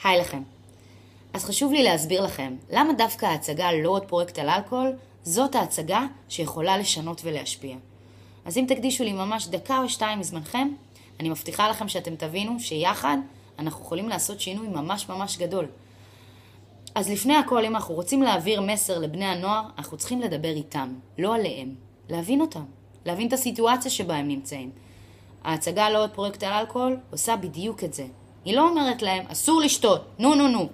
היי לכם. אז חשוב לי להסביר לכם למה דווקא ההצגה לא עוד פרויקט על אלכוהול, זאת ההצגה שיכולה לשנות ולהשפיע. אז אם תקדישו לי ממש דקה או שתיים מזמנכם, אני מבטיחה לכם שאתם תבינו שיחד אנחנו יכולים לעשות שינוי ממש ממש גדול. אז לפני הכל, אם אנחנו רוצים להעביר מסר לבני הנוער, אנחנו צריכים לדבר איתם, לא עליהם. להבין אותם, להבין את הסיטואציה שבה הם נמצאים. ההצגה לא עוד פרויקט על אלכוהול עושה בדיוק את זה. היא לא אומרת להם, אסור לשתות, נו.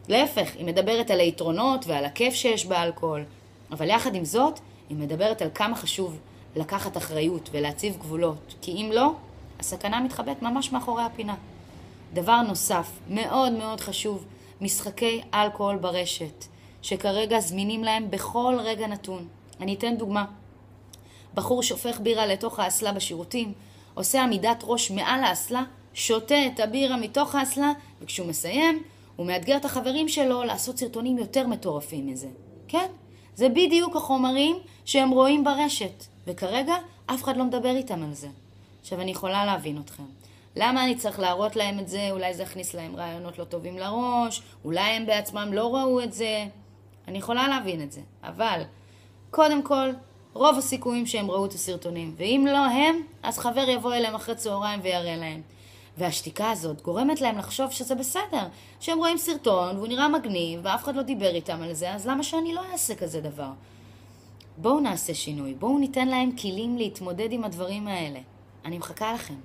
להפך, היא מדברת על היתרונות ועל הכיף שיש באלכוהול. אבל יחד עם זאת, היא מדברת על כמה חשוב לקחת אחריות ולהציב גבולות. כי אם לא, הסכנה מתחבאת ממש מאחורי הפינה. דבר נוסף, מאוד מאוד חשוב, משחקי אלכוהול ברשת, שכרגע זמינים להם בכל רגע נתון. אני אתן דוגמה. בחור שופך בירה לתוך האסלה בשירותים, עושה עמידת ראש מעל האסלה, שותה את הבירה מתוך האסלה, וכשהוא מסיים, הוא מאתגר את החברים שלו לעשות סרטונים יותר מטורפים מזה. כן? זה בדיוק החומרים שהם רואים ברשת, וכרגע אף אחד לא מדבר איתם על זה. עכשיו אני יכולה להבין אתכם. למה אני צריך להראות להם את זה? אולי זה יכניס להם רעיונות לא טובים לראש, אולי הם בעצמם לא ראו את זה. אני יכולה להבין את זה. אבל קודם כל, רוב הסיכויים שהם ראו את הסרטונים, ואם לא הם, אז חבר יבוא אליהם אחרי צהריים ויראה להם. והשתיקה הזאת גורמת להם לחשוב שזה בסדר, שהם רואים סרטון והוא נראה מגניב ואף אחד לא דיבר איתם על זה, אז למה שאני לא אעשה כזה דבר? בואו נעשה שינוי, בואו ניתן להם כלים להתמודד עם הדברים האלה. אני מחכה לכם.